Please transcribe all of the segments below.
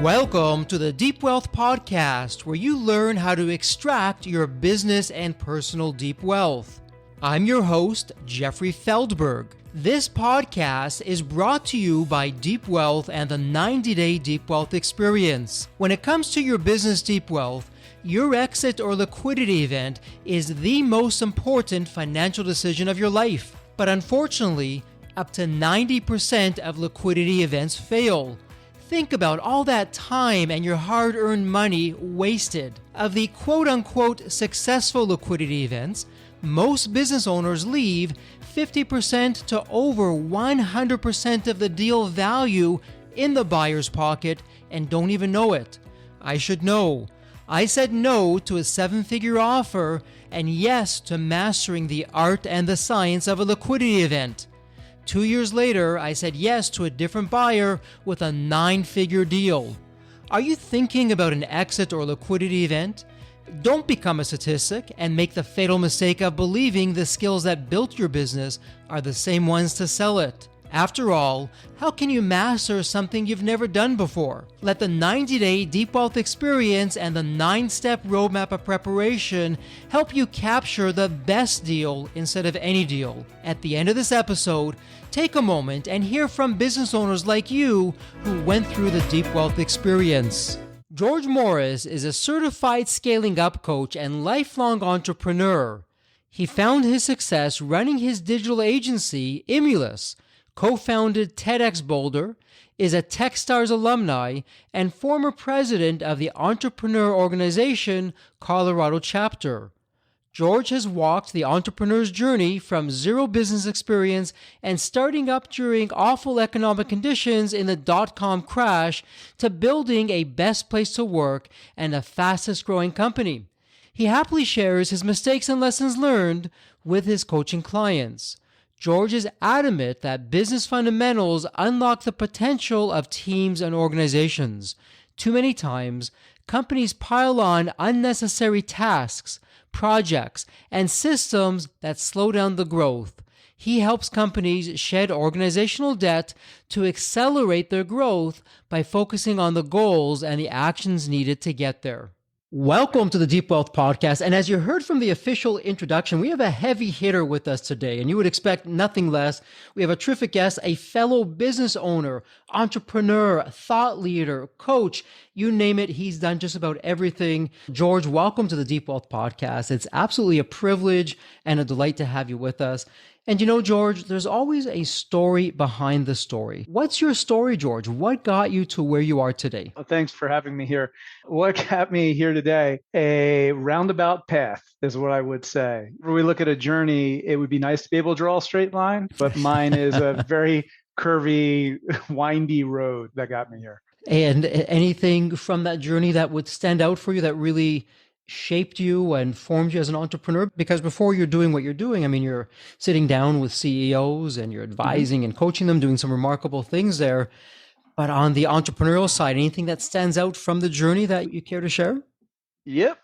Welcome to the Deep Wealth Podcast, where you learn how to extract your business and personal deep wealth. I'm your host, Jeffrey Feldberg. This podcast is brought to you by Deep Wealth and the 90-Day Deep Wealth Experience. When it comes to your business deep wealth, your exit or liquidity event is the most important financial decision of your life. But unfortunately, up to 90% of liquidity events fail. Think about all that time and your hard-earned money wasted. Of the quote-unquote successful liquidity events, most business owners leave 50% to over 100% of the deal value in the buyer's pocket and don't even know it. I should know. I said no to a seven-figure offer and yes to mastering the art and the science of a liquidity event. 2 years later, I said yes to a different buyer with a 9-figure deal. Are you thinking about an exit or liquidity event? Don't become a statistic and make the fatal mistake of believing the skills that built your business are the same ones to sell it. After all, how can you master something you've never done before? Let the 90-Day Deep Wealth Experience and the 9-step roadmap of preparation help you capture the best deal instead of any deal. At the end of this episode, take a moment and hear from business owners like you who went through the Deep Wealth Experience. George Morris is a certified scaling up coach and lifelong entrepreneur. He found his success running his digital agency, Imulus, co-founded TEDxBoulder, is a Techstars Alumni, and former president of the entrepreneur organization Colorado chapter. George has walked the entrepreneur's journey from zero business experience and starting up during awful economic conditions in the dotcom crash to building a best place to work and the fastest growing company. He happily shares his mistakes and lessons learned with his coaching clients. George is adamant that business fundamentals unlock the potential of teams and organizations. Too many times, companies pile on unnecessary tasks, projects, and systems that slow down the growth. He helps companies shed organizational debt to accelerate their growth by focusing on the goals and the actions needed to get there. Welcome to the Deep Wealth Podcast. And as you heard from the official introduction, we have a heavy hitter with us today, and you would expect nothing less. We have a terrific guest, a fellow business owner, entrepreneur, thought leader, coach, you name it. He's done just about everything. George, welcome to the Deep Wealth Podcast. It's absolutely a privilege and a delight to have you with us. And you know, George, there's always a story behind the story. What's your story, George? What got you to where you are today? Well, thanks for having me here. What got me here today? A roundabout path is what I would say. When we look at a journey, it would be nice to be able to draw a straight line, but mine is a very curvy, windy road that got me here. And anything from that journey that would stand out for you that really shaped you and formed you as an entrepreneur? Because before you're doing what you're doing, I mean, you're sitting down with CEOs and you're advising and coaching them, doing some remarkable things there. But on the entrepreneurial side, anything that stands out from the journey that you care to share? Yep.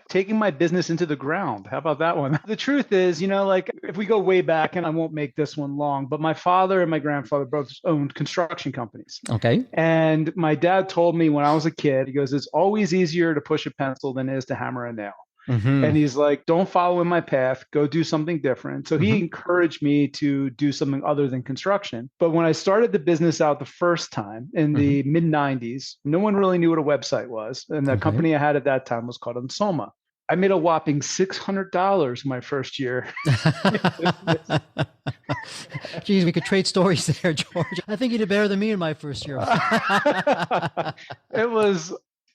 Taking my business into the ground. How about that one? The truth is, like if we go way back, and I won't make this one long, but my father and my grandfather both owned construction companies. Okay. And my dad told me when I was a kid, he goes, it's always easier to push a pencil than it is to hammer a nail. Mm-hmm. And he's like, don't follow in my path, go do something different. So he encouraged me to do something other than construction. But when I started the business out the first time in the mid 90s, no one really knew what a website was. And the company I had at that time was called Unsoma. I made a whopping $600 my first year. Geez, we could trade stories there, George. I think you did better than me in my first year. It was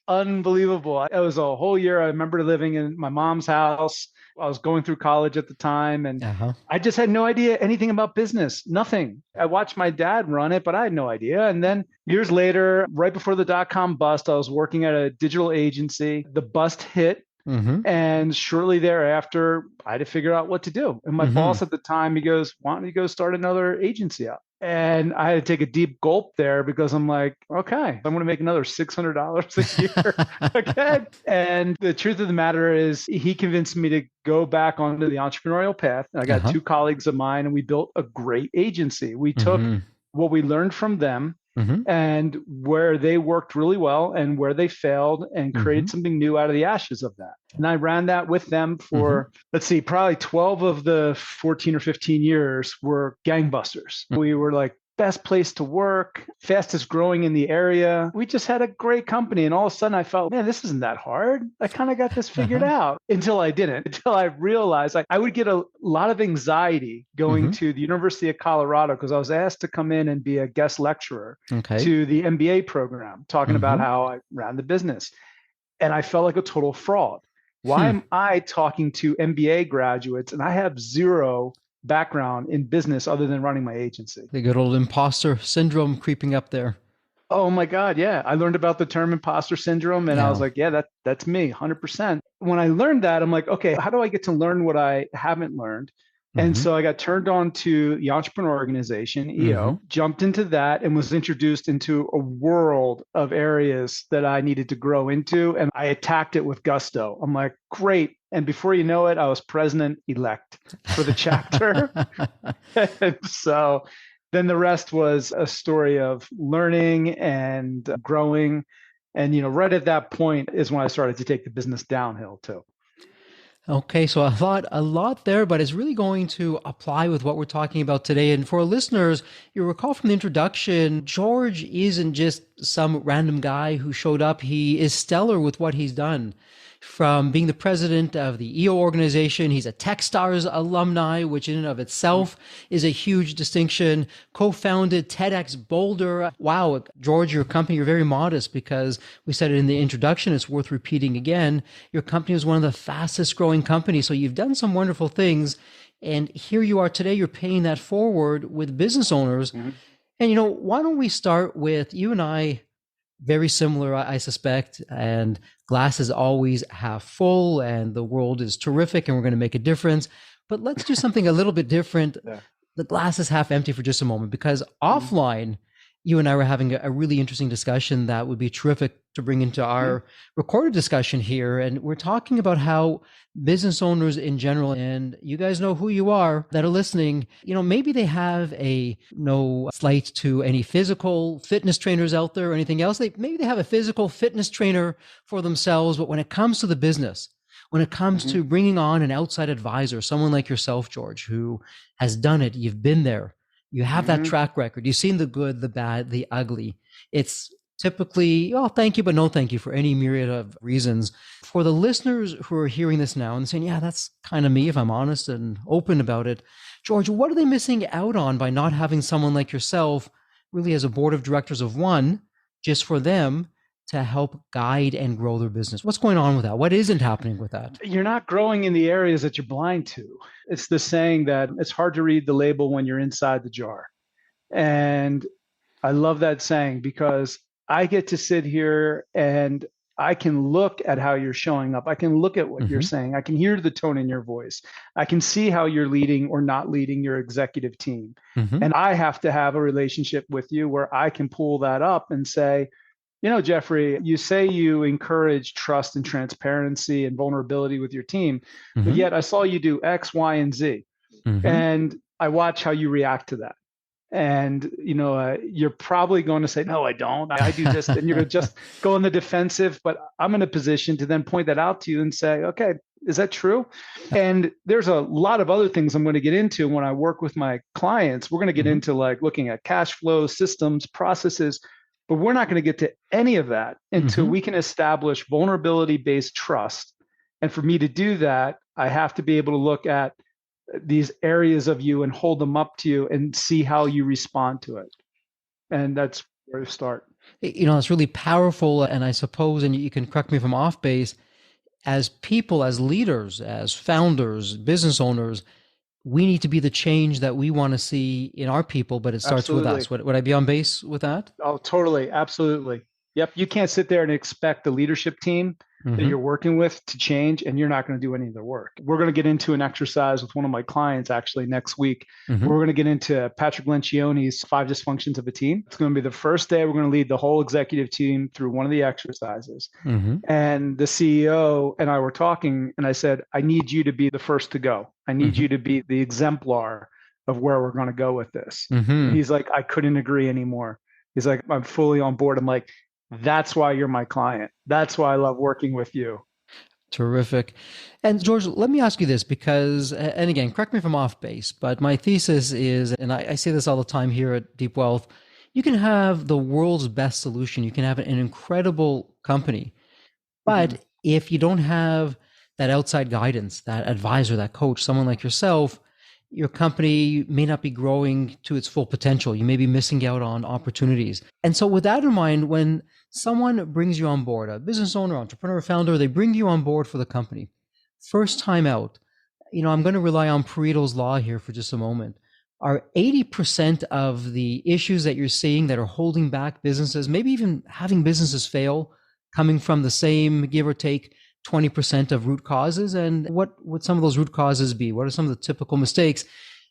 unbelievable. It was a whole year. I remember living in my mom's house. I was going through college at the time, and I just had no idea anything about business, nothing. I watched my dad run it, but I had no idea. And then years later, right before the dot-com bust, I was working at a digital agency. The bust hit. And shortly thereafter, I had to figure out what to do. And my boss at the time, he goes, why don't you go start another agency up? And I had to take a deep gulp there because I'm like, okay, I'm going to make another $600 a year again. And the truth of the matter is he convinced me to go back onto the entrepreneurial path. And I got two colleagues of mine and we built a great agency. We took what we learned from them and where they worked really well and where they failed and created something new out of the ashes of that. And I ran that with them for, let's see, probably 12 of the 14 or 15 years were gangbusters. We were like best place to work, fastest growing in the area. We just had a great company. And all of a sudden I felt, man, this isn't that hard. I kind of got this figured out until I didn't, until I realized I would get a lot of anxiety going to the University of Colorado because I was asked to come in and be a guest lecturer to the MBA program, talking about how I ran the business. And I felt like a total fraud. Why am I talking to MBA graduates and I have zero background in business other than running my agency? The good old imposter syndrome creeping up there. Oh my God. Yeah. I learned about the term imposter syndrome and I was like, yeah, that's me 100%. When I learned that, I'm like, okay, how do I get to learn what I haven't learned? And so I got turned on to the Entrepreneur Organization, EO, jumped into that and was introduced into a world of areas that I needed to grow into. And I attacked it with gusto. I'm like, great. And before you know it, I was president-elect for the chapter. And so then the rest was a story of learning and growing. And, right at that point is when I started to take the business downhill too. Okay, so a lot there, but it's really going to apply with what we're talking about today. And for our listeners, you recall from the introduction, George isn't just some random guy who showed up. He is stellar with what he's done. From being the president of the EO organization, he's a Techstars alumni, which in and of itself is a huge distinction. Co-founded TEDxBoulder. Wow, George, your company, you're very modest because we said it in the introduction. It's worth repeating again. Your company is one of the fastest growing companies. So you've done some wonderful things. And here you are today, you're paying that forward with business owners. And, why don't we start with you and I, very similar, I suspect, and glasses always half full and the world is terrific and we're going to make a difference. But let's do something a little bit different. The glass is half empty for just a moment, because offline, you and I were having a really interesting discussion that would be terrific to bring into our recorded discussion here. And we're talking about how business owners in general, and you guys know who you are that are listening, maybe they have no slight to any physical fitness trainers out there or anything else. Maybe they have a physical fitness trainer for themselves, but when it comes to the business, when it comes to bringing on an outside advisor, someone like yourself, George, who has done it, you've been there, you have that track record, you've seen the good, the bad, the ugly. It's typically, oh, thank you, but no thank you for any myriad of reasons. For the listeners who are hearing this now and saying, yeah, that's kind of me, if I'm honest and open about it. George, what are they missing out on by not having someone like yourself really as a board of directors of one, just for them to help guide and grow their business? What's going on with that? What isn't happening with that? You're not growing in the areas that you're blind to. It's the saying that it's hard to read the label when you're inside the jar. And I love that saying because I get to sit here and I can look at how you're showing up. I can look at what you're saying. I can hear the tone in your voice. I can see how you're leading or not leading your executive team. And I have to have a relationship with you where I can pull that up and say, Jeffrey, you say you encourage trust and transparency and vulnerability with your team, but yet I saw you do X, Y, and Z. And I watch how you react to that. And, you're probably going to say, no, I don't. I do this. And you're going to just go on the defensive. But I'm in a position to then point that out to you and say, okay, is that true? And there's a lot of other things I'm going to get into when I work with my clients. We're going to get into like looking at cash flow, systems, processes. But we're not going to get to any of that until we can establish vulnerability-based trust. And for me to do that, I have to be able to look at these areas of you and hold them up to you and see how you respond to it. And that's where to start. It's really powerful. And I suppose, and you can correct me if I'm off base, as people, as leaders, as founders, business owners, we need to be the change that we want to see in our people, but it starts with us. Would I be on base with that? Oh, totally. Absolutely. Yep. You can't sit there and expect the leadership team that you're working with to change, and you're not going to do any of the work. We're going to get into an exercise with one of my clients actually next week. We're going to get into Patrick Lencioni's 5 dysfunctions of a team. It's going to be the first day we're going to lead the whole executive team through one of the exercises. And the CEO and I were talking, and I said, I need you to be the first to go. I need you to be the exemplar of where we're going to go with this. And he's like, I couldn't agree anymore. He's like, I'm fully on board. I'm like, that's why you're my client. That's why I love working with you. Terrific. And George, let me ask you this because, and again, correct me if I'm off base, but my thesis is, and I say this all the time here at Deep Wealth, you can have the world's best solution. You can have an incredible company, but if you don't have that outside guidance, that advisor, that coach, someone like yourself, your company may not be growing to its full potential. You may be missing out on opportunities. And so with that in mind, when someone brings you on board, a business owner, entrepreneur, founder, they bring you on board for the company, first time out, I'm going to rely on Pareto's law here for just a moment. Are 80% of the issues that you're seeing that are holding back businesses, maybe even having businesses fail, coming from the same, give or take, 20% of root causes? And what would some of those root causes be? What are some of the typical mistakes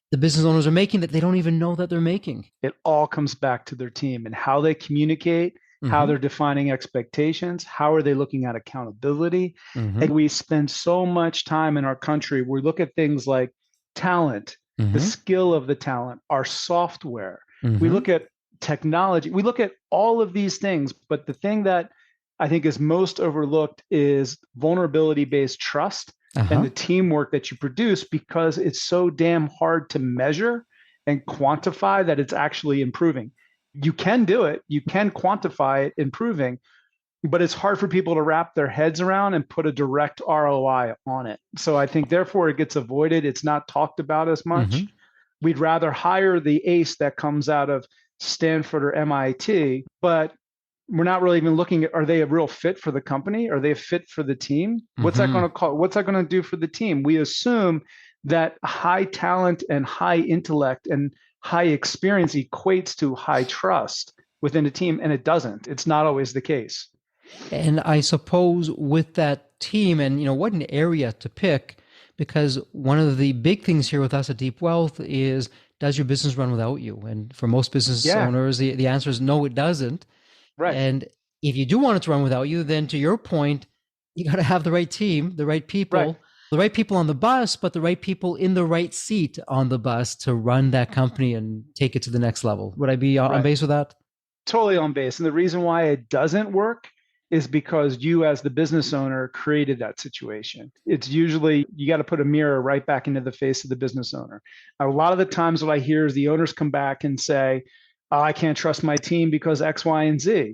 the business owners are making that they don't even know that they're making? It all comes back to their team and how they communicate, how they're defining expectations, how are they looking at accountability. And we spend so much time in our country, we look at things like talent, the skill of the talent, our software. We look at technology. We look at all of these things, but the thing that I think is most overlooked is vulnerability-based trust and the teamwork that you produce, because it's so damn hard to measure and quantify that it's actually improving. You can do it. You can quantify it improving, but it's hard for people to wrap their heads around and put a direct ROI on it. So I think therefore it gets avoided. It's not talked about as much. We'd rather hire the ace that comes out of Stanford or MIT, but we're not really even looking at, are they a real fit for the company? Are they a fit for the team? What's that going to call? What's that going to do for the team? We assume that high talent and high intellect and high experience equates to high trust within a team, and it doesn't. It's not always the case. And I suppose with that team, and what an area to pick, because one of the big things here with us at Deep Wealth is, does your business run without you? And for most business owners, the answer is no, it doesn't. Right. And if you do want it to run without you, then to your point, you got to have the right team, the right people, the right people on the bus, but the right people in the right seat on the bus to run that company and take it to the next level. Would I be on base with that? Totally on base. And the reason why it doesn't work is because you as the business owner created that situation. It's usually, you got to put a mirror right back into the face of the business owner. A lot of the times what I hear is the owners come back and say, I can't trust my team because X, Y, and Z.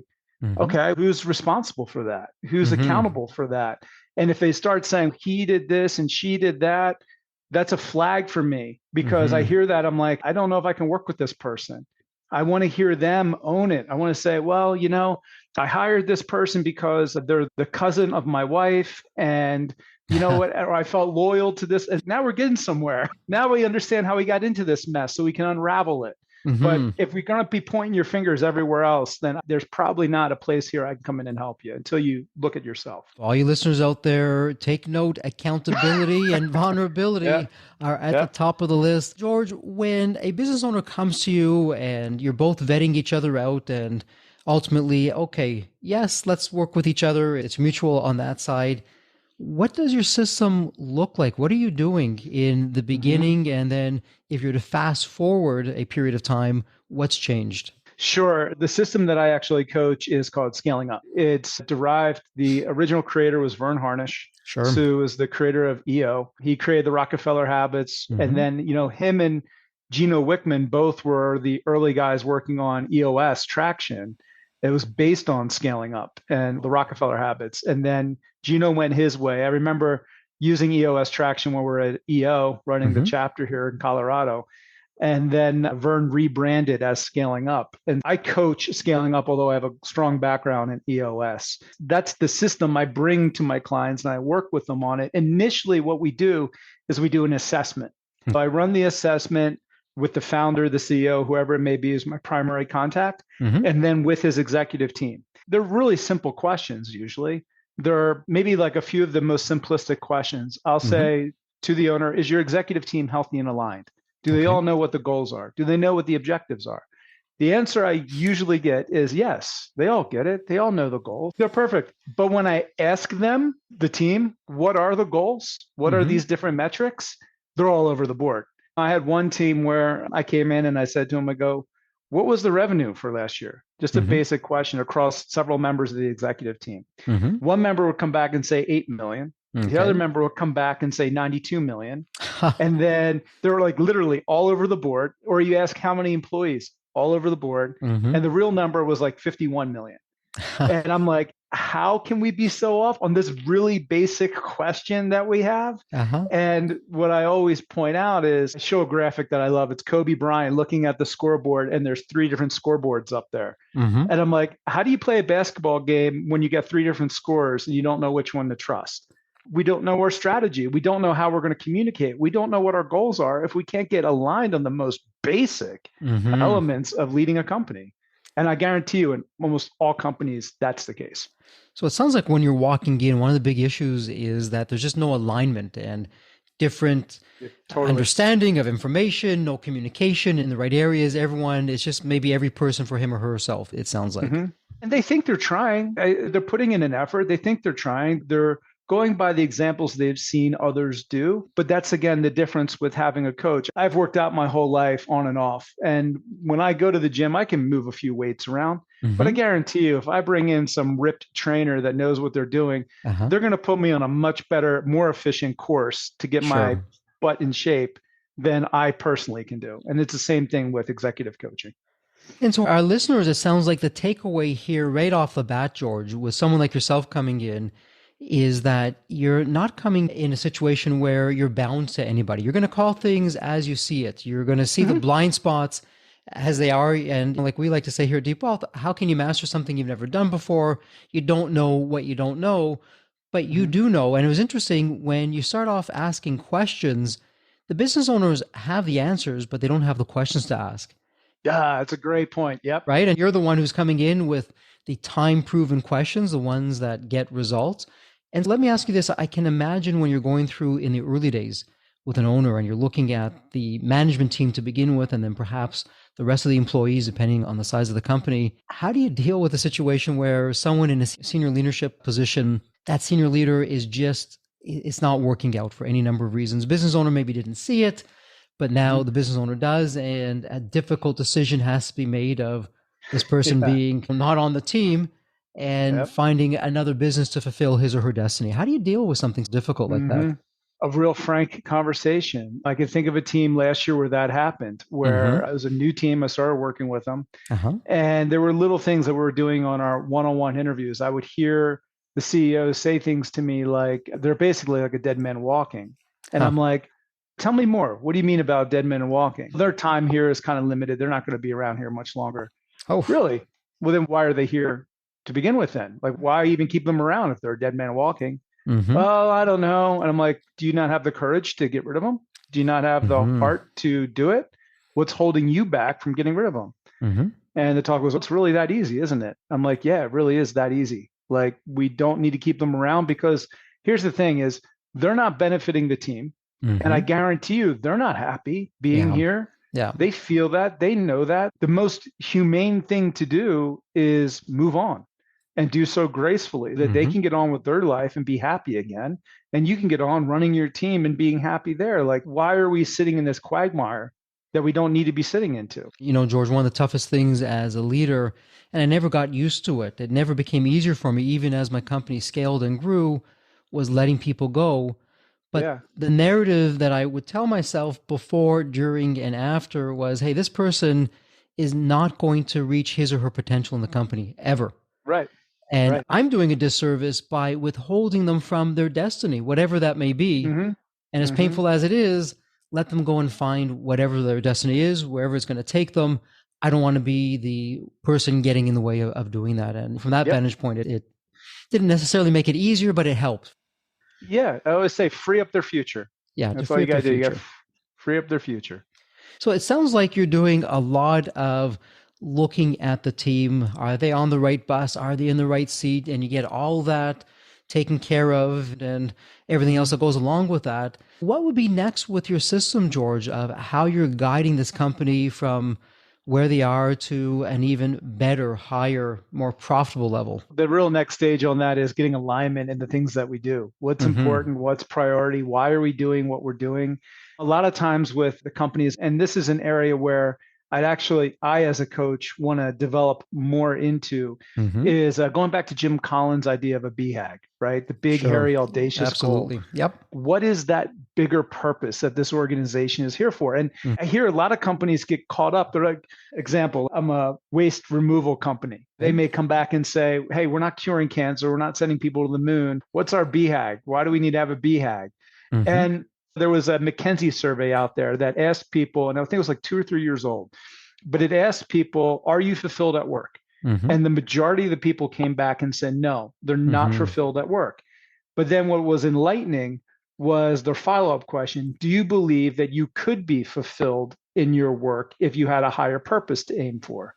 Okay, who's responsible for that? Who's accountable for that? And if they start saying he did this and she did that, that's a flag for me, because I hear that. I'm like, I don't know if I can work with this person. I want to hear them own it. I want to say, well, I hired this person because they're the cousin of my wife, and you know what? Or I felt loyal to this, and now we're getting somewhere. Now we understand how we got into this mess, so we can unravel it. But if we're going to be pointing your fingers everywhere else, then there's probably not a place here I can come in and help you until you look at yourself. All you listeners out there, take note, accountability and vulnerability are at the top of the list. George, when a business owner comes to you and you're both vetting each other out and ultimately, okay, yes, let's work with each other, it's mutual on that side, what does your system look like? What are you doing in the beginning? And then if you're to fast forward a period of time, what's changed? Sure. The system that I actually coach is called Scaling Up. It's derived, the original creator was Vern Harnish. Sure. Who was the creator of EO. He created the Rockefeller Habits. And then, him and Gino Wickman both were the early guys working on EOS traction. It was based on Scaling Up and the Rockefeller Habits. And then Gino went his way. I remember using EOS traction when we were at EO, running the chapter here in Colorado. And then Vern rebranded as Scaling Up. And I coach Scaling Up, although I have a strong background in EOS. That's the system I bring to my clients, and I work with them on it. Initially, what we do is we do an assessment. So I run the assessment with the founder, the CEO, whoever it may be, is my primary contact, and then with his executive team. They're really simple questions usually. There are maybe like a few of the most simplistic questions. I'll say to the owner, is your executive team healthy and aligned? Do they all know what the goals are? Do they know what the objectives are? The answer I usually get is yes, they all get it. They all know the goals. They're perfect. But when I ask them, the team, what are the goals? What are these different metrics? They're all over the board. I had one team where I came in and I said to them, I go, what was the revenue for last year? Just a basic question across several members of the executive team. One member would come back and say 8 million. Okay. The other member would come back and say 92 million. And then they're like literally all over the board. Or you ask how many employees, all over the board. And the real number was like 51 million. And I'm like, how can we be so off on this really basic question that we have? And what I always point out is I show a graphic that I love. It's Kobe Bryant looking at the scoreboard, and there's 3 different scoreboards up there. And I'm like, how do you play a basketball game when you get 3 different scores and you don't know which one to trust? We don't know our strategy. We don't know how we're going to communicate. We don't know what our goals are if we can't get aligned on the most basic elements of leading a company. And I guarantee you, in almost all companies, that's the case. So it sounds like when you're walking in, one of the big issues is that there's just no alignment and different understanding of information, no communication in the right areas. Everyone, it's just maybe every person for him or herself, it sounds like. And they think they're trying. They're putting in an effort. They think they're trying. They're going by the examples they've seen others do. But that's, again, the difference with having a coach. I've worked out my whole life on and off. And when I go to the gym, I can move a few weights around. But I guarantee you, if I bring in some ripped trainer that knows what they're doing, they're going to put me on a much better, more efficient course to get my butt in shape than I personally can do. And it's the same thing with executive coaching. And so our listeners, it sounds like the takeaway here right off the bat, George, with someone like yourself coming in, is that you're not coming in a situation where you're bound to anybody. You're going to call things as you see it. You're going to see the blind spots as they are. And like we like to say here at Deep Wealth, how can you master something you've never done before? You don't know what you don't know, but you do know. And it was interesting when you start off asking questions, the business owners have the answers, but they don't have the questions to ask. Yeah, that's a great point. Yep. Right. And you're the one who's coming in with the time-proven questions, the ones that get results. And let me ask you this. I can imagine when you're going through in the early days with an owner and you're looking at the management team to begin with, and then perhaps the rest of the employees, depending on the size of the company, how do you deal with a situation where someone in a senior leadership position, that senior leader is just, it's not working out for any number of reasons. Business owner maybe didn't see it, but now the business owner does, and a difficult decision has to be made of this person being not on the team and finding another business to fulfill his or her destiny. How do you deal with something difficult like that? A real frank conversation. I can think of a team last year where that happened, where it was a new team. I started working with them. And there were little things that we were doing on our one-on-one interviews. I would hear the CEO say things to me like, they're basically like a dead man walking. And I'm like, tell me more. What do you mean about dead men walking? Their time here is kind of limited. They're not going to be around here much longer. Oh, really? Well, then why are they here to begin with then? Like, why even keep them around if they're a dead man walking? Well, I don't know. And I'm like, do you not have the courage to get rid of them? Do you not have the heart to do it? What's holding you back from getting rid of them? And the talk was, it's really that easy, isn't it? I'm like, yeah, it really is that easy. Like, we don't need to keep them around because here's the thing is they're not benefiting the team. And I guarantee you, they're not happy being here. They feel that, they know that. The most humane thing to do is move on and do so gracefully that they can get on with their life and be happy again. And you can get on running your team and being happy there. Like, why are we sitting in this quagmire that we don't need to be sitting into? You know, George, one of the toughest things as a leader, and I never got used to it. It never became easier for me, even as my company scaled and grew, was letting people go. But the narrative that I would tell myself before, during, and after was, hey, this person is not going to reach his or her potential in the company ever. And I'm doing a disservice by withholding them from their destiny, whatever that may be. And as painful as it is, let them go and find whatever their destiny is, wherever it's going to take them. I don't want to be the person getting in the way of doing that. And from that vantage point, it didn't necessarily make it easier, but it helped. I always say free up their future. That's all you got to do. You got to free up their future. So it sounds like you're doing a lot of looking at the team. Are they on the right bus? Are they in the right seat? And you get all that taken care of and everything else that goes along with that. What would be next with your system, George, of how you're guiding this company from where they are to an even better, higher, more profitable level? The real next stage on that is getting alignment in the things that we do. What's important? What's priority? Why are we doing what we're doing? A lot of times with the companies, and this is an area where I as a coach want to develop more into is going back to Jim Collins' idea of a BHAG, right? The big, hairy, audacious goal. Absolutely. Yep. What is that bigger purpose that this organization is here for? And I hear a lot of companies get caught up. They're like, example, I'm a waste removal company. They may come back and say, hey, we're not curing cancer. We're not sending people to the moon. What's our BHAG? Why do we need to have a BHAG? And there was a McKinsey survey out there that asked people, and I think it was like 2 or 3 years old, but it asked people, are you fulfilled at work? And the majority of the people came back and said, no, they're not fulfilled at work. But then what was enlightening was their follow-up question. Do you believe that you could be fulfilled in your work if you had a higher purpose to aim for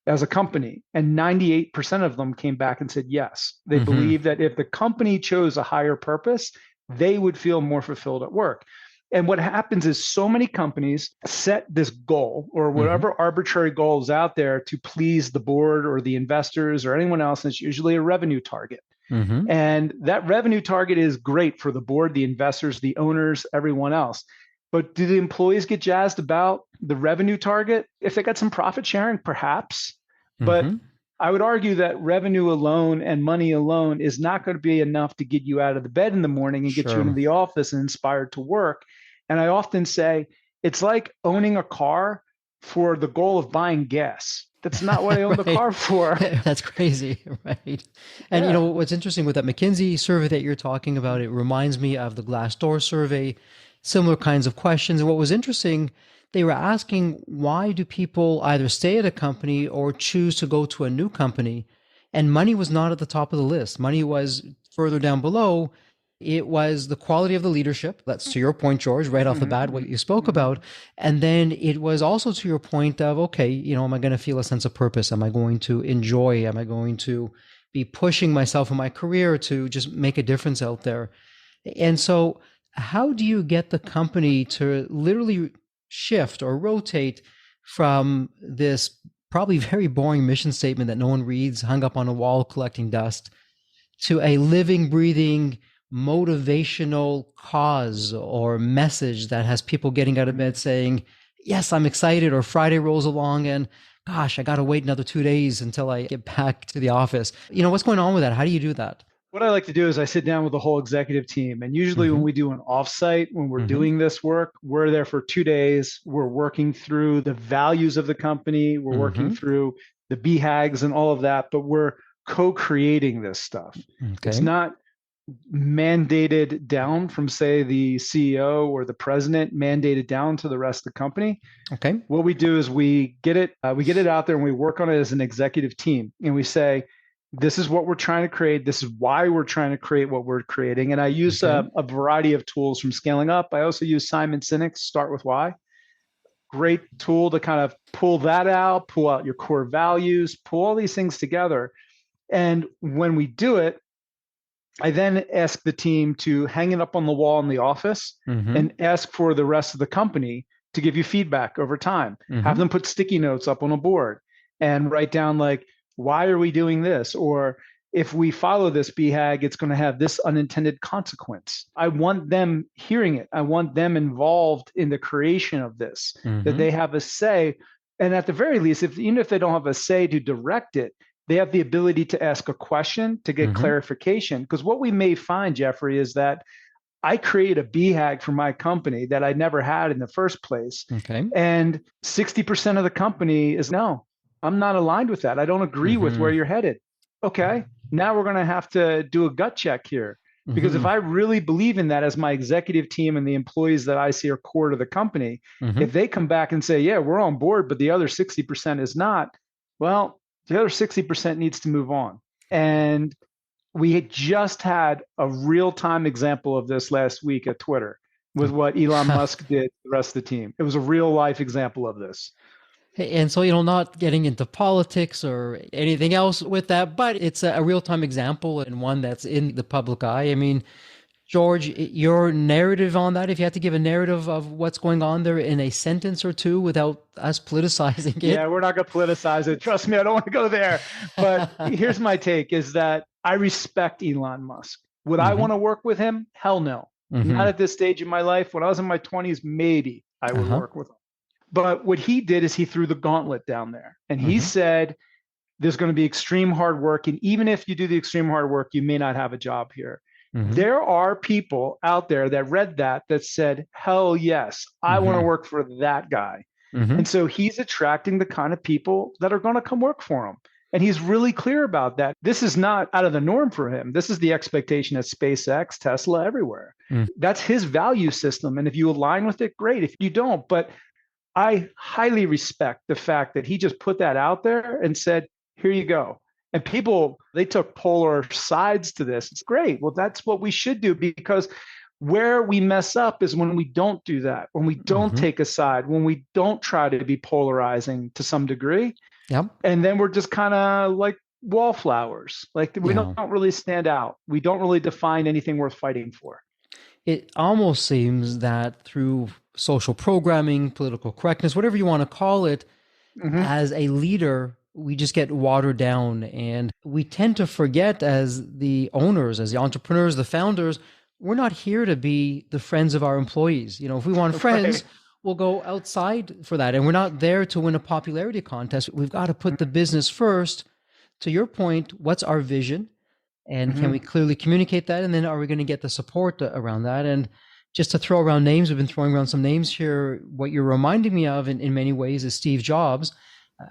as a company? And 98% of them came back and said, yes. They believe that if the company chose a higher purpose, they would feel more fulfilled at work. And what happens is so many companies set this goal or whatever arbitrary goal is out there to please the board or the investors or anyone else. And it's usually a revenue target. And that revenue target is great for the board, the investors, the owners, everyone else. But do the employees get jazzed about the revenue target? If they got some profit sharing, perhaps. But I would argue that revenue alone and money alone is not going to be enough to get you out of the bed in the morning and get you into the office and inspired to work. And I often say it's like owning a car for the goal of buying gas. That's not what I own the car for. That's crazy, right? And you know what's interesting with that McKinsey survey that you're talking about, it reminds me of the Glassdoor survey, similar kinds of questions. And what was interesting, they were asking, why do people either stay at a company or choose to go to a new company? And money was not at the top of the list. Money was further down below. It was the quality of the leadership. That's to your point, George, right off the bat, what you spoke about. And then it was also to your point of, okay, you know, am I going to feel a sense of purpose? Am I going to enjoy? Am I going to be pushing myself in my career to just make a difference out there? And so how do you get the company to literally shift or rotate from this probably very boring mission statement that no one reads, hung up on a wall collecting dust, to a living, breathing, motivational cause or message that has people getting out of bed saying, yes, I'm excited, or Friday rolls along and gosh, I got to wait another 2 days until I get back to the office. You know, what's going on with that? How do you do that? What I like to do is I sit down with the whole executive team. And usually when we do an offsite, when we're doing this work, we're there for 2 days. We're working through the values of the company. We're working through the BHAGs and all of that, but we're co-creating this stuff. It's not mandated down from, say, the CEO or the president, mandated down to the rest of the company. Okay. What we do is we get it out there and we work on it as an executive team. And we say, this is what we're trying to create. This is why we're trying to create what we're creating. And I use a variety of tools from scaling up. I also use Simon Sinek's Start With Why. Great tool to kind of pull that out, pull out your core values, pull all these things together. And when we do it, I then ask the team to hang it up on the wall in the office and ask for the rest of the company to give you feedback over time. Have them put sticky notes up on a board and write down like, why are we doing this? Or if we follow this BHAG, it's going to have this unintended consequence. I want them hearing it. I want them involved in the creation of this, that they have a say. And at the very least, even if they don't have a say to direct it, they have the ability to ask a question to get clarification. Because what we may find, Jeffrey, is that I create a BHAG for my company that I never had in the first place. And 60% of the company is, no, I'm not aligned with that. I don't agree with where you're headed. Okay, now we're going to have to do a gut check here. Because if I really believe in that as my executive team and the employees that I see are core to the company, if they come back and say, yeah, we're on board, but the other 60% is not, well, the other 60% needs to move on. And we had just had a real-time example of this last week at Twitter with what Elon Musk did to the rest of the team. It was a real-life example of this. And so, you know, not getting into politics or anything else with that, but it's a real-time example and one that's in the public eye. I mean, George, your narrative on that, if you had to give a narrative of what's going on there in a sentence or two without us politicizing it. Yeah, we're not going to politicize it. Trust me, I don't want to go there. But here's my take is that I respect Elon Musk. Would I want to work with him? Hell no. Not at this stage in my life. When I was in my 20s, maybe I would work with him. But what he did is he threw the gauntlet down there and he said, there's going to be extreme hard work. And even if you do the extreme hard work, you may not have a job here. There are people out there that read that said, hell yes, I want to work for that guy. And so he's attracting the kind of people that are going to come work for him. And he's really clear about that. This is not out of the norm for him. This is the expectation at SpaceX, Tesla, everywhere. That's his value system. And if you align with it, great. If you don't, but I highly respect the fact that he just put that out there and said, here you go. And people, they took polar sides to this. It's great. Well, that's what we should do, because where we mess up is when we don't do that, when we don't take a side, when we don't try to be polarizing to some degree. Yep. And then we're just kind of like wallflowers. Like we don't really stand out. We don't really define anything worth fighting for. It almost seems that through social programming, political correctness, whatever you want to call it, as a leader, we just get watered down. And we tend to forget, as the owners, as the entrepreneurs, the founders, we're not here to be the friends of our employees. You know, if we want friends, we'll go outside for that. And we're not there to win a popularity contest. We've got to put the business first. To your point, what's our vision? And can we clearly communicate that? And then are we going to get the support around that? And just to throw around names, we've been throwing around some names here. What you're reminding me of in many ways is Steve Jobs.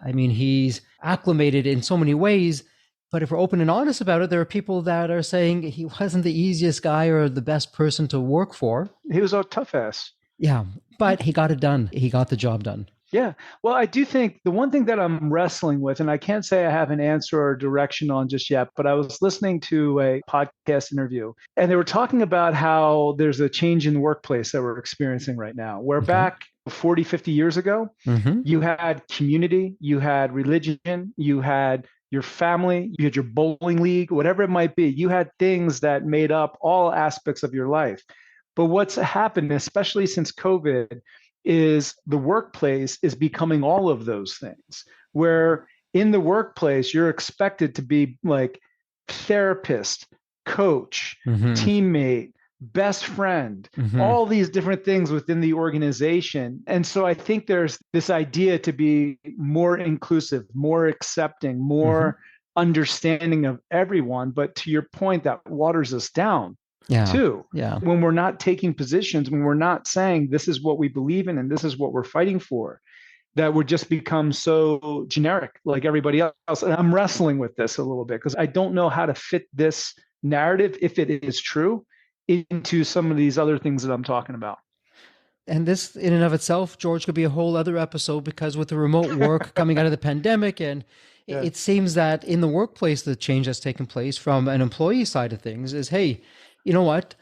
I mean, he's acclimated in so many ways, but if we're open and honest about it, there are people that are saying he wasn't the easiest guy or the best person to work for. He was a tough ass. Yeah, but he got it done. He got the job done. Yeah. Well, I do think the one thing that I'm wrestling with, and I can't say I have an answer or direction on just yet, but I was listening to a podcast interview and they were talking about how there's a change in the workplace that we're experiencing right now. Where back 40, 50 years ago, you had community, you had religion, you had your family, you had your bowling league, whatever it might be. You had things that made up all aspects of your life. But what's happened, especially since COVID, is the workplace is becoming all of those things, where in the workplace, you're expected to be like therapist, coach, teammate, best friend, all these different things within the organization. And so I think there's this idea to be more inclusive, more accepting, more understanding of everyone. But to your point, that waters us down. Too. When we're not taking positions, when we're not saying this is what we believe in and this is what we're fighting for, that would just become so generic like everybody else. And I'm wrestling with this a little bit because I don't know how to fit this narrative, if it is true, into some of these other things that I'm talking about. And this in and of itself, George, could be a whole other episode, because with the remote work coming out of the pandemic, and it seems that in the workplace, the change that's taken place from an employee side of things is, hey, you know what?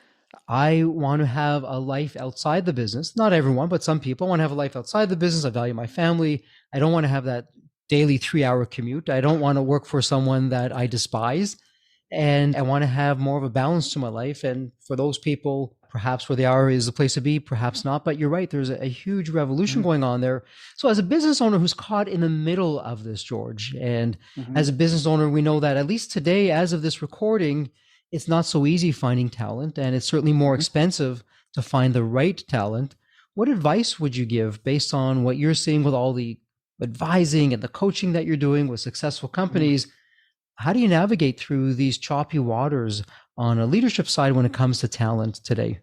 I want to have a life outside the business. Not everyone, but some people want to have a life outside the business. I value my family. I don't want to have that daily 3-hour commute. I don't want to work for someone that I despise. And I want to have more of a balance to my life. And for those people, perhaps where they are is the place to be, perhaps not. But you're right. There's a huge revolution going on there. So as a business owner who's caught in the middle of this, George, and as a business owner, we know that at least today, as of this recording, it's not so easy finding talent, and it's certainly more expensive to find the right talent. What advice would you give based on what you're seeing with all the advising and the coaching that you're doing with successful companies? How do you navigate through these choppy waters on a leadership side when it comes to talent today?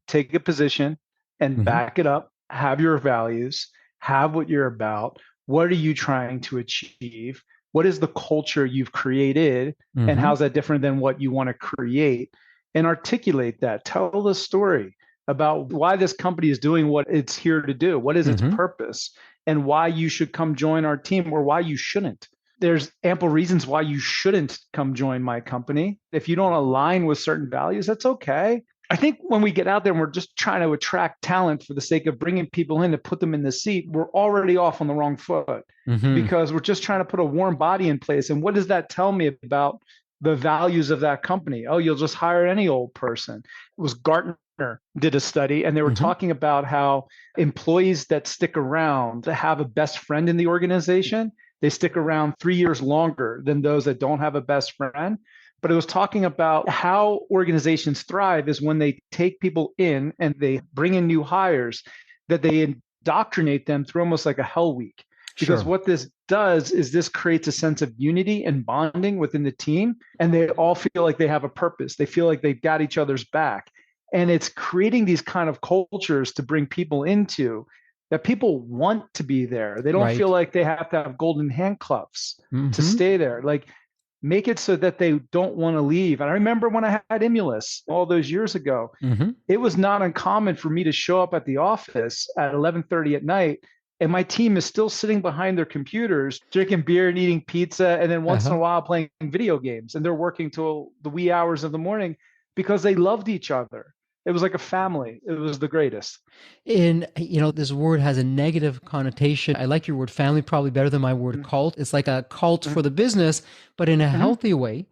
Take a position and back it up, have your values, have what you're about. What are you trying to achieve? What is the culture you've created, and how's that different than what you want to create? And articulate that. Tell the story about why this company is doing what it's here to do. What is its purpose, and why you should come join our team, or why you shouldn't. There's ample reasons why you shouldn't come join my company. If you don't align with certain values, that's okay. I think when we get out there and we're just trying to attract talent for the sake of bringing people in to put them in the seat, we're already off on the wrong foot, because we're just trying to put a warm body in place. And what does that tell me about the values of that company? Oh, you'll just hire any old person. It was Gartner did a study, and they were talking about how employees that stick around to have a best friend in the organization, they stick around 3 years longer than those that don't have a best friend. But it was talking about how organizations thrive is when they take people in and they bring in new hires, that they indoctrinate them through almost like a hell week. Because what this does is this creates a sense of unity and bonding within the team. And they all feel like they have a purpose. They feel like they've got each other's back. And it's creating these kind of cultures to bring people into that people want to be there. They don't feel like they have to have golden handcuffs to stay there. Like, make it so that they don't want to leave. And I remember when I had Imulus all those years ago, it was not uncommon for me to show up at the office at 11:30 at night, and my team is still sitting behind their computers, drinking beer and eating pizza, and then once in a while playing video games. And they're working till the wee hours of the morning because they loved each other. It was like a family. It was the greatest. And, this word has a negative connotation. I like your word family probably better than my word cult. It's like a cult for the business, but in a healthy way,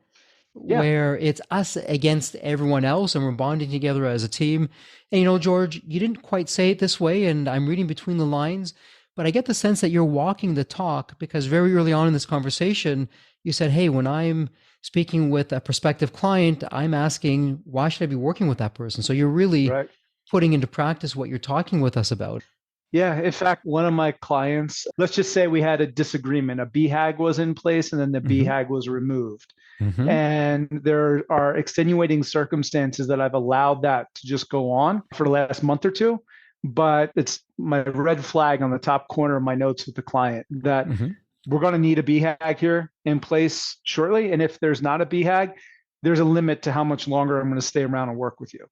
where it's us against everyone else and we're bonding together as a team. And, George, you didn't quite say it this way, and I'm reading between the lines, but I get the sense that you're walking the talk, because very early on in this conversation, you said, hey, when I'm speaking with a prospective client, I'm asking, why should I be working with that person? So you're really putting into practice what you're talking with us about. Yeah. In fact, one of my clients, let's just say we had a disagreement. A BHAG was in place and then the BHAG was removed. And there are extenuating circumstances that I've allowed that to just go on for the last month or two. But it's my red flag on the top corner of my notes with the client that we're going to need a BHAG here in place shortly. And if there's not a BHAG, there's a limit to how much longer I'm going to stay around and work with you,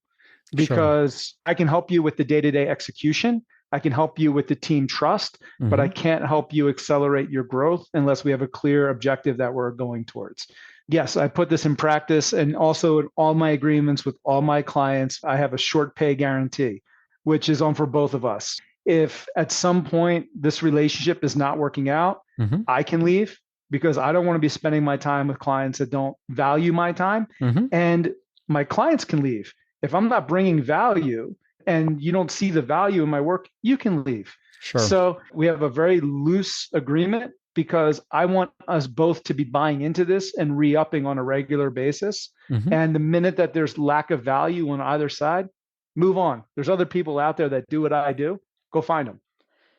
because I can help you with the day-to-day execution. I can help you with the team trust, but I can't help you accelerate your growth unless we have a clear objective that we're going towards. Yes, I put this in practice, and also in all my agreements with all my clients, I have a short pay guarantee, which is on for both of us. If at some point this relationship is not working out, I can leave, because I don't want to be spending my time with clients that don't value my time. And my clients can leave. If I'm not bringing value and you don't see the value in my work, you can leave. So we have a very loose agreement, because I want us both to be buying into this and re-upping on a regular basis. And the minute that there's lack of value on either side, move on. There's other people out there that do what I do. Go find them.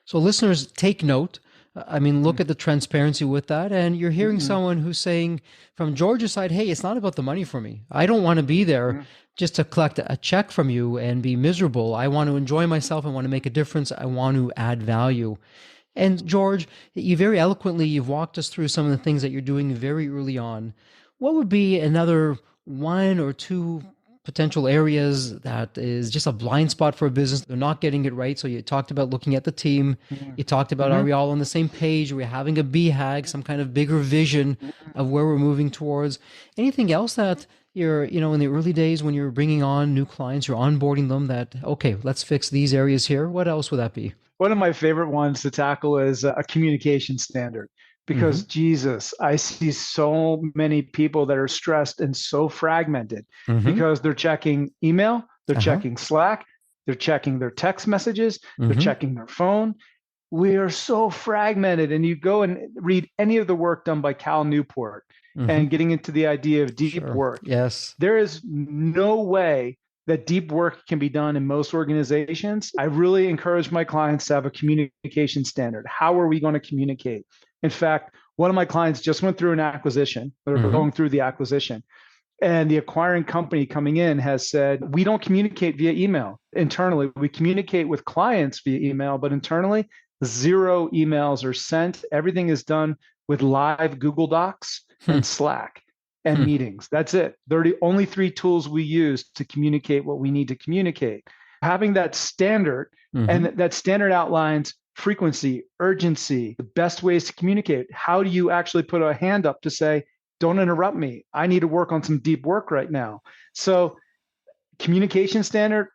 So listeners, take note. I mean, look at the transparency with that. And you're hearing someone who's saying from George's side, hey, it's not about the money for me. I don't want to be there just to collect a check from you and be miserable. I want to enjoy myself. I want to make a difference. I want to add value. And George, you very eloquently, you've walked us through some of the things that you're doing very early on. What would be another one or two potential areas that is just a blind spot for a business? They're not getting it right. So you talked about looking at the team. You talked about, are we all on the same page? Are we having a BHAG, some kind of bigger vision of where we're moving towards? Anything else that you're, in the early days when you're bringing on new clients, you're onboarding them, that, okay, let's fix these areas here. What else would that be? One of my favorite ones to tackle is a communication standard, because Jesus, I see so many people that are stressed and so fragmented because they're checking email, they're checking Slack, they're checking their text messages, they're checking their phone. We are so fragmented. And you go and read any of the work done by Cal Newport and getting into the idea of deep work. Yes. There is no way that deep work can be done in most organizations. I really encourage my clients to have a communication standard. How are we going to communicate? In fact, one of my clients just went through an acquisition, or going through the acquisition. And the acquiring company coming in has said, we don't communicate via email internally. We communicate with clients via email, but internally, 0 emails are sent. Everything is done with live Google Docs and Slack and meetings. That's it. They're the only 3 tools we use to communicate what we need to communicate. Having that standard, and that standard outlines frequency, urgency, the best ways to communicate. How do you actually put a hand up to say, don't interrupt me. I need to work on some deep work right now. So communication standard,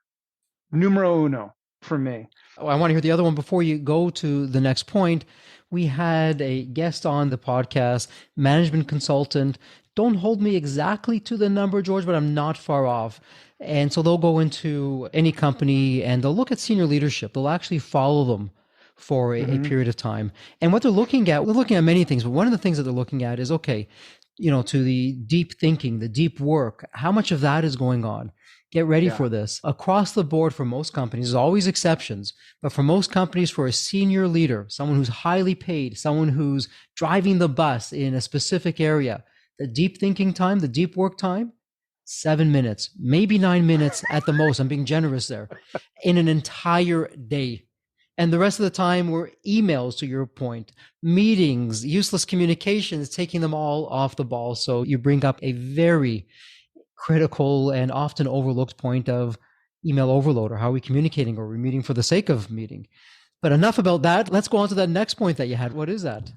numero uno for me. Oh, I want to hear the other one before you go to the next point. We had a guest on the podcast, management consultant. Don't hold me exactly to the number, George, but I'm not far off. And so they'll go into any company and they'll look at senior leadership. They'll actually follow them for a period of time. And what they're looking at many things, but one of the things that they're looking at is, okay, to the deep thinking, the deep work, how much of that is going on? Get ready for this. Across the board for most companies, there's always exceptions, but for most companies, for a senior leader, someone who's highly paid, someone who's driving the bus in a specific area, the deep thinking time, the deep work time, 7 minutes, maybe 9 minutes at the most. I'm being generous there, in an entire day. And the rest of the time were emails, to your point, meetings, useless communications, taking them all off the ball. So you bring up a very critical and often overlooked point of email overload, or how are we communicating, or we're meeting for the sake of meeting. But enough about that. Let's go on to that next point that you had. What is that?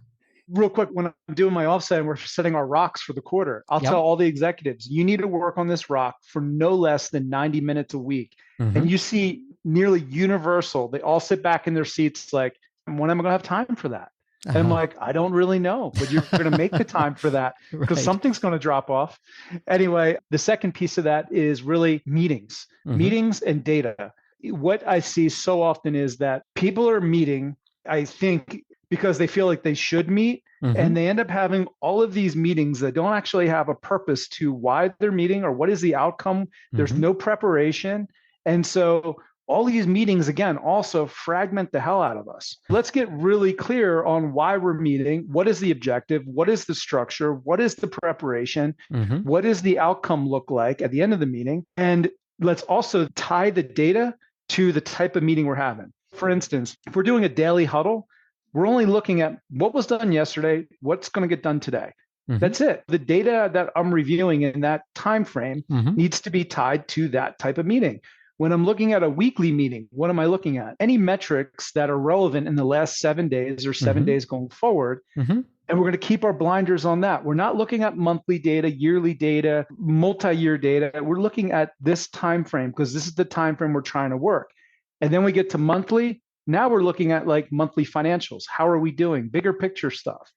Real quick, when I'm doing my offsite and we're setting our rocks for the quarter, I'll tell all the executives, you need to work on this rock for no less than 90 minutes a week. And you see nearly universal, they all sit back in their seats like, when am I going to have time for that? And I'm like, I don't really know, but you're going to make the time for that because something's going to drop off. Anyway, the second piece of that is really meetings, meetings and data. What I see so often is that people are meeting, I think, because they feel like they should meet, and they end up having all of these meetings that don't actually have a purpose to why they're meeting or what is the outcome. There's no preparation. And so all these meetings, again, also fragment the hell out of us. Let's get really clear on why we're meeting. What is the objective? What is the structure? What is the preparation? What does the outcome look like at the end of the meeting? And let's also tie the data to the type of meeting we're having. For instance, if we're doing a daily huddle, we're only looking at what was done yesterday, what's going to get done today. That's it. The data that I'm reviewing in that time frame needs to be tied to that type of meeting. When I'm looking at a weekly meeting, what am I looking at? Any metrics that are relevant in the last 7 days or 7 days going forward. And we're going to keep our blinders on that. We're not looking at monthly data, yearly data, multi-year data. We're looking at this time frame because this is the time frame we're trying to work. And then we get to monthly. Now we're looking at like monthly financials. How are we doing? Bigger picture stuff.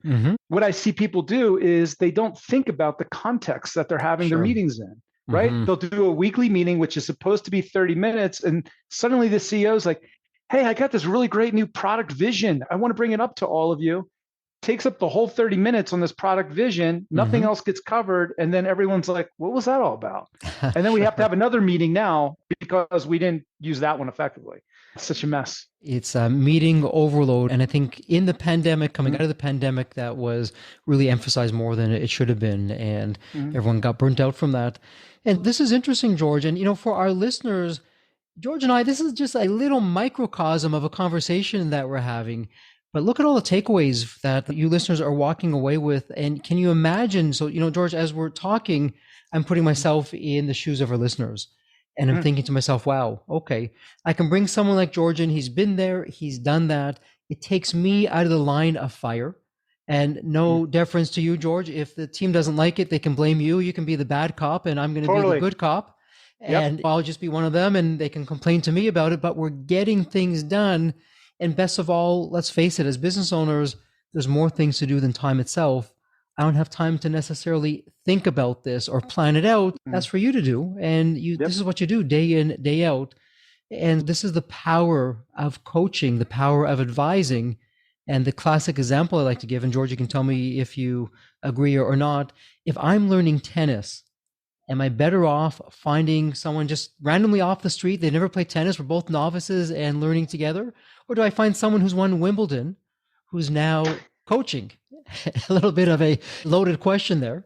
What I see people do is they don't think about the context that they're having their meetings in. Right? They'll do a weekly meeting, which is supposed to be 30 minutes. And suddenly the CEO's like, hey, I got this really great new product vision. I want to bring it up to all of you. Takes up the whole 30 minutes on this product vision. Nothing else gets covered. And then everyone's like, what was that all about? And then we have to have another meeting now because we didn't use that one effectively. It's such a mess. It's a meeting overload. And I think in the pandemic, coming out of the pandemic, that was really emphasized more than it should have been. And everyone got burnt out from that. And this is interesting, George. And, you know, for our listeners, George and I, this is just a little microcosm of a conversation that we're having. But look at all the takeaways that you listeners are walking away with. And can you imagine? So, you know, George, as we're talking, I'm putting myself in the shoes of our listeners. And I'm thinking to myself, wow, okay, I can bring someone like George in. He's been there. He's done that. It takes me out of the line of fire. And no deference to you, George. If the team doesn't like it, they can blame you. You can be the bad cop and I'm going to be the good cop. And I'll just be one of them and they can complain to me about it. But we're getting things done. And best of all, let's face it, as business owners, there's more things to do than time itself. I don't have time to necessarily think about this or plan it out. That's for you to do. And this is what you do day in, day out. And this is the power of coaching, the power of advising. And the classic example I like to give, and George, you can tell me if you agree or not. If I'm learning tennis, am I better off finding someone just randomly off the street? They never played tennis. We're both novices and learning together. Or do I find someone who's won Wimbledon, who's now coaching? A little bit of a loaded question there.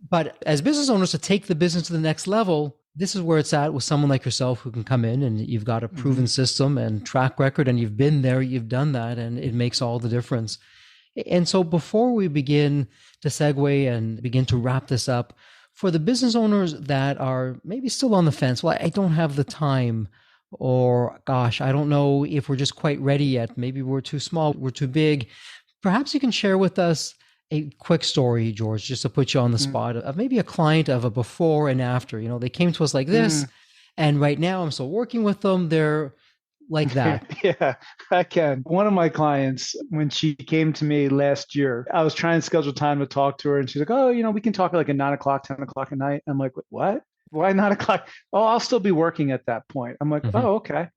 But as business owners, to take the business to the next level, this is where it's at with someone like yourself who can come in and you've got a proven system and track record and you've been there, you've done that, and it makes all the difference. And so before we begin to segue and begin to wrap this up, for the business owners that are maybe still on the fence, well, I don't have the time, or gosh, I don't know if we're just quite ready yet. Maybe we're too small, we're too big. Perhaps you can share with us a quick story, George, just to put you on the spot, of maybe a client of a before and after. You know, they came to us like this, and right now I'm still working with them. They're like that. Yeah, I can. One of my clients, when she came to me last year, I was trying to schedule time to talk to her, and she's like, oh, you know, we can talk at like at 9 o'clock, 10 o'clock at night. I'm like, what? Why 9 o'clock? Oh, I'll still be working at that point. I'm like, oh, okay.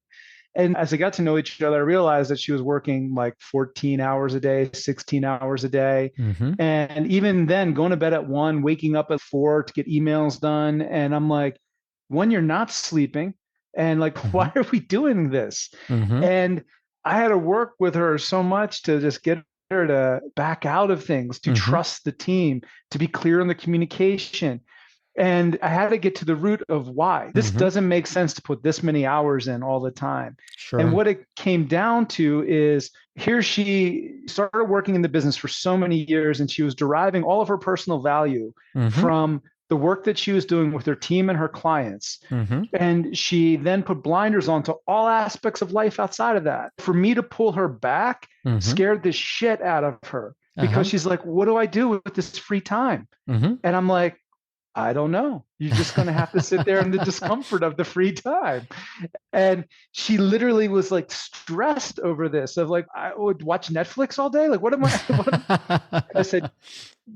And as I got to know each other, I realized that she was working like 14 hours a day, 16 hours a day. And even then going to bed at 1, waking up at 4 to get emails done. And I'm like, when you're not sleeping? And like, why are we doing this? And I had to work with her so much to just get her to back out of things, to trust the team, to be clear in the communication. And I had to get to the root of why. This doesn't make sense to put this many hours in all the time. Sure. And what it came down to is here she started working in the business for so many years, and she was deriving all of her personal value from the work that she was doing with her team and her clients. And she then put blinders on to all aspects of life outside of that. For me to pull her back scared the shit out of her, because she's like, what do I do with this free time? And I'm like, I don't know. You're just going to have to sit there in the discomfort of the free time. And she literally was like stressed over this, of like, I would watch Netflix all day. Like, what am I? I said,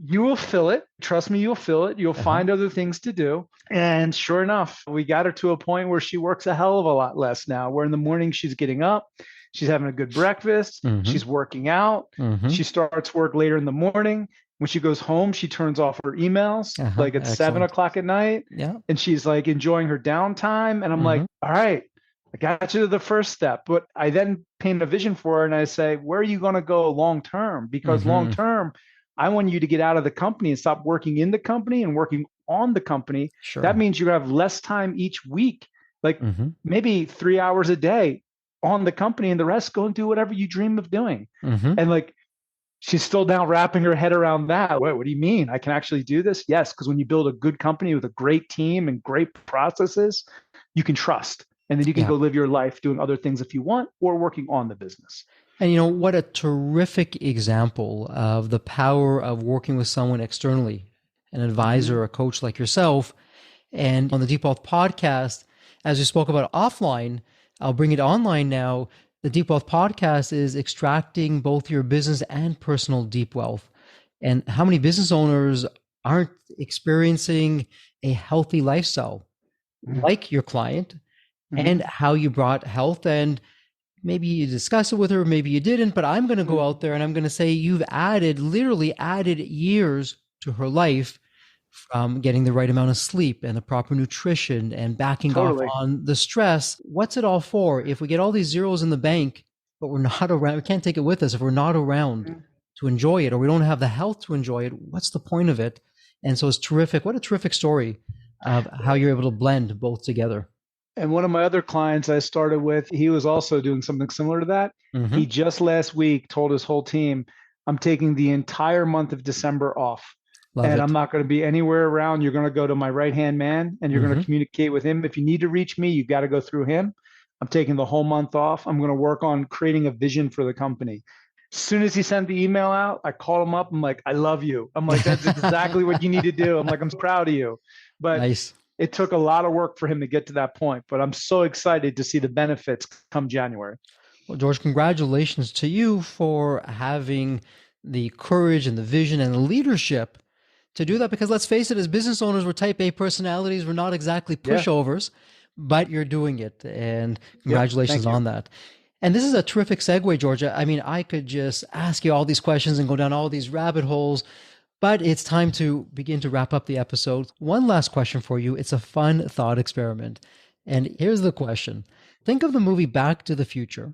you will fill it. Trust me, you'll fill it. You'll find other things to do. And sure enough, we got her to a point where she works a hell of a lot less now, where in the morning she's getting up, she's having a good breakfast, she's working out, she starts work later in the morning. When she goes home, she turns off her emails like at 7 o'clock at night. And she's like enjoying her downtime. And I'm like, all right, I got you to the first step. But I then paint a vision for her and I say, where are you going to go long term? Because long term, I want you to get out of the company and stop working in the company and working on the company. That means you have less time each week, like maybe 3 hours a day on the company, and the rest go and do whatever you dream of doing. And like, she's still now wrapping her head around that. What do you mean? I can actually do this? Yes, because when you build a good company with a great team and great processes, you can trust. And then you can go live your life doing other things if you want, or working on the business. And you know, what a terrific example of the power of working with someone externally, an advisor, a coach like yourself. And on the Deep Wealth podcast, as we spoke about offline, I'll bring it online now. The Deep Wealth podcast is extracting both your business and personal deep wealth. And how many business owners aren't experiencing a healthy lifestyle like your client, and how you brought health? And maybe you discussed it with her, maybe you didn't, but I'm going to go out there and I'm going to say you've literally added years to her life from getting the right amount of sleep and the proper nutrition and backing off on the stress. What's it all for? If we get all these zeros in the bank, but we're not around, we can't take it with us. If we're not around to enjoy it, or we don't have the health to enjoy it, what's the point of it? And so it's terrific. What a terrific story of how you're able to blend both together. And one of my other clients I started with, he was also doing something similar to that. He just last week told his whole team, I'm taking the entire month of December off. I'm not going to be anywhere around. You're going to go to my right-hand man and you're going to communicate with him. If you need to reach me, you got to go through him. I'm taking the whole month off. I'm going to work on creating a vision for the company. As soon as he sent the email out, I called him up. I'm like, I love you. I'm like, that's exactly what you need to do. I'm like, I'm so proud of you. But it took a lot of work for him to get to that point. But I'm so excited to see the benefits come January. Well, George, congratulations to you for having the courage and the vision and the leadership to do that, because let's face it, as business owners, we're type A personalities. We're not exactly pushovers, but you're doing it. And congratulations on that. And this is a terrific segue, Georgia. I mean, I could just ask you all these questions and go down all these rabbit holes, but it's time to begin to wrap up the episode. One last question for you. It's a fun thought experiment. And here's the question. Think of the movie Back to the Future.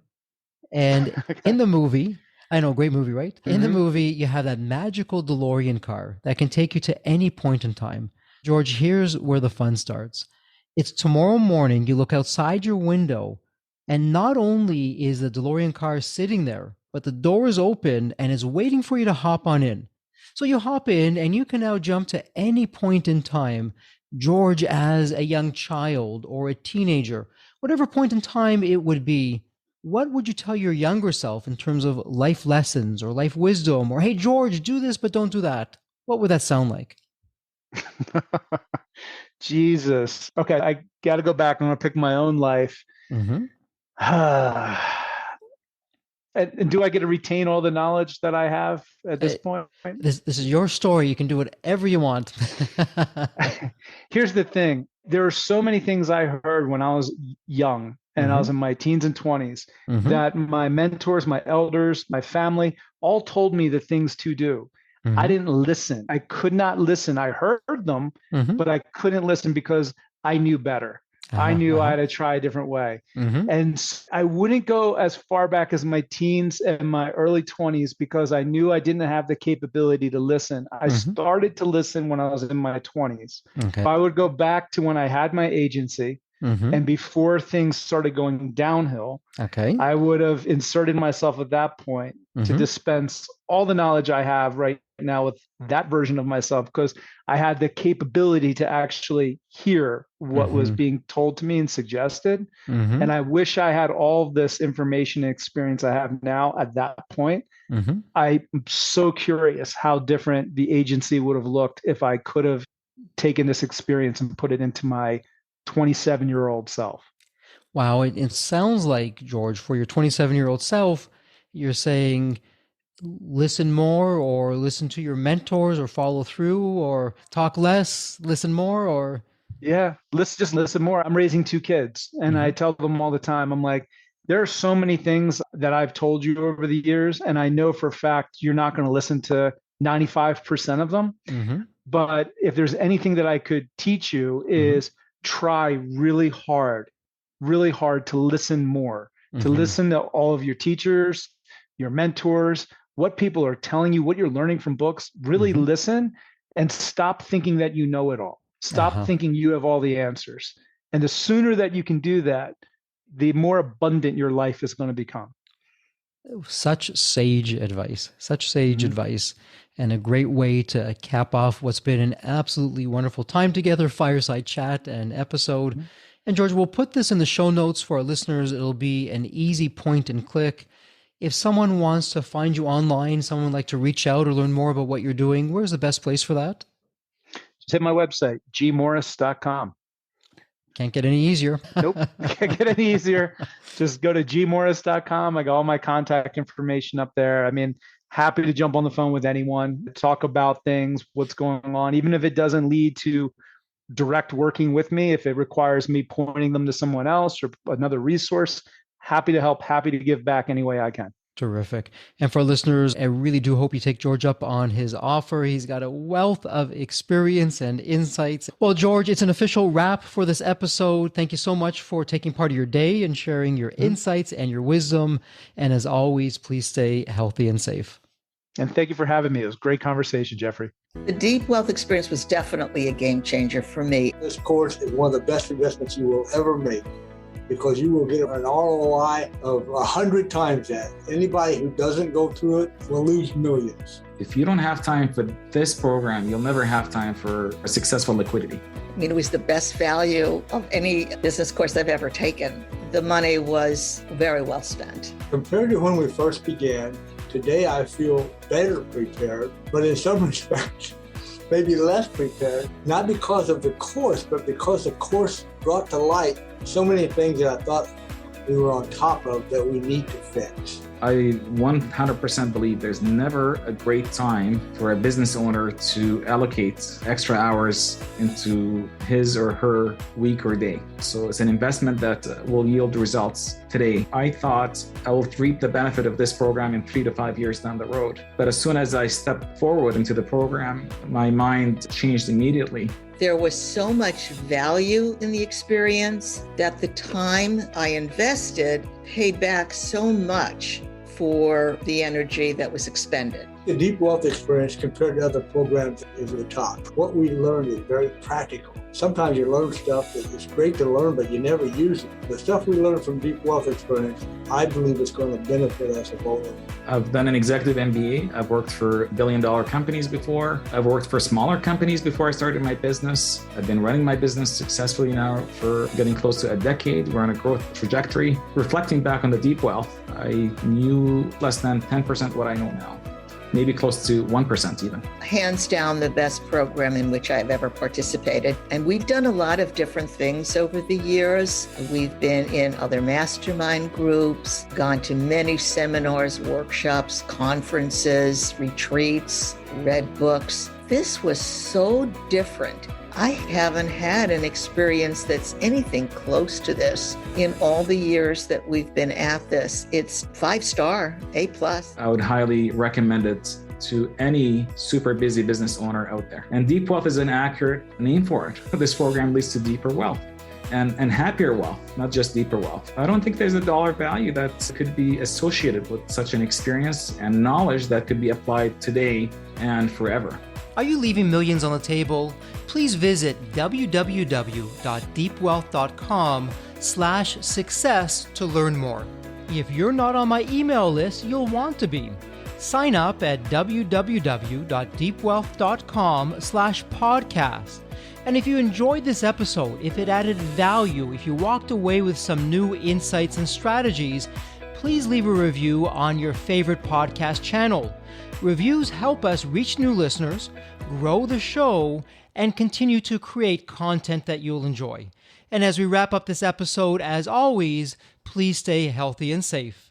And in the movie, I know, great movie, right? In the movie, you have that magical DeLorean car that can take you to any point in time. George, here's where the fun starts. It's tomorrow morning, you look outside your window, and not only is the DeLorean car sitting there, but the door is open and is waiting for you to hop on in. So you hop in and you can now jump to any point in time, George as a young child or a teenager, whatever point in time it would be. What would you tell your younger self in terms of life lessons or life wisdom, or, hey, George, do this, but don't do that? What would that sound like? Jesus. Okay, I got to go back. I'm going to pick my own life. And do I get to retain all the knowledge that I have at this point? This is your story. You can do whatever you want. Here's the thing. There are so many things I heard when I was young and I was in my teens and 20s that my mentors, my elders, my family all told me the things to do. I didn't listen. I could not listen. I heard them, but I couldn't listen because I knew better. I knew I had to try a different way. And I wouldn't go as far back as my teens and my early 20s because I knew I didn't have the capability to listen. I started to listen when I was in my 20s. Okay. I would go back to when I had my agency and before things started going downhill. Okay. I would have inserted myself at that point to dispense all the knowledge I have right now with that version of myself, because I had the capability to actually hear what was being told to me and suggested. And I wish I had all this information and experience I have now at that point. I'm so curious how different the agency would have looked if I could have taken this experience and put it into my 27-year-old self. Wow. It sounds like, George, for your 27-year-old self, you're saying listen more, or listen to your mentors, or follow through, or talk less, listen more, or... Yeah, let's just listen more. I'm raising 2 kids, and I tell them all the time, I'm like, there are so many things that I've told you over the years, and I know for a fact you're not going to listen to 95% of them. But if there's anything that I could teach you is try really hard to listen more, to listen to all of your teachers, your mentors, what people are telling you, what you're learning from books. Really listen and stop thinking that you know it all. Stop thinking you have all the answers. And the sooner that you can do that, the more abundant your life is going to become. Such sage advice, and a great way to cap off what's been an absolutely wonderful time together, fireside chat and episode. And George, we'll put this in the show notes for our listeners. It'll be an easy point and click. If someone wants to find you online, someone would like to reach out or learn more about what you're doing, where's the best place for that? Just hit my website, gmorris.com. Can't get any easier. Nope, can't get any easier. Just go to gmorris.com. I got all my contact information up there. I mean, happy to jump on the phone with anyone, talk about things, what's going on, even if it doesn't lead to direct working with me, if it requires me pointing them to someone else or another resource. Happy to help, happy to give back any way I can. Terrific. And for listeners, I really do hope you take George up on his offer. He's got a wealth of experience and insights. Well, George, it's an official wrap for this episode. Thank you so much for taking part of your day and sharing your insights and your wisdom. And as always, please stay healthy and safe. And thank you for having me. It was a great conversation, Jeffrey. The Deep Wealth experience was definitely a game changer for me. This course is one of the best investments you will ever make, because you will get an ROI of 100 times that. Anybody who doesn't go through it will lose millions. If you don't have time for this program, you'll never have time for a successful liquidity. I mean, it was the best value of any business course I've ever taken. The money was very well spent. Compared to when we first began, today I feel better prepared, but in some respects, maybe less prepared, not because of the course, but because the course brought to light so many things that I thought we were on top of that we need to fix. I 100% believe there's never a great time for a business owner to allocate extra hours into his or her week or day. So it's an investment that will yield results today. I thought I will reap the benefit of this program in 3 to 5 years down the road. But as soon as I stepped forward into the program, my mind changed immediately. There was so much value in the experience that the time I invested paid back so much for the energy that was expended. The Deep Wealth experience compared to other programs is the top. What we learned is very practical. Sometimes you learn stuff that is great to learn, but you never use it. The stuff we learned from Deep Wealth experience, I believe is going to benefit us both. I've done an executive MBA. I've worked for billion-dollar companies before. I've worked for smaller companies before I started my business. I've been running my business successfully now for getting close to a decade. We're on a growth trajectory. Reflecting back on the Deep Wealth, I knew less than 10% what I know now. Maybe close to 1% even. Hands down, the best program in which I've ever participated. And we've done a lot of different things over the years. We've been in other mastermind groups, gone to many seminars, workshops, conferences, retreats, read books. This was so different. I haven't had an experience that's anything close to this in all the years that we've been at this. It's 5-star, A+. I would highly recommend it to any super busy business owner out there. And deep wealth is an accurate name for it. This program leads to deeper wealth and happier wealth, not just deeper wealth. I don't think there's a dollar value that could be associated with such an experience and knowledge that could be applied today and forever. Are you leaving millions on the table? Please visit www.deepwealth.com/success to learn more. If you're not on my email list, you'll want to be. Sign up at www.deepwealth.com/podcast. And if you enjoyed this episode, if it added value, if you walked away with some new insights and strategies, please leave a review on your favorite podcast channel. Reviews help us reach new listeners, grow the show, and continue to create content that you'll enjoy. And as we wrap up this episode, as always, please stay healthy and safe.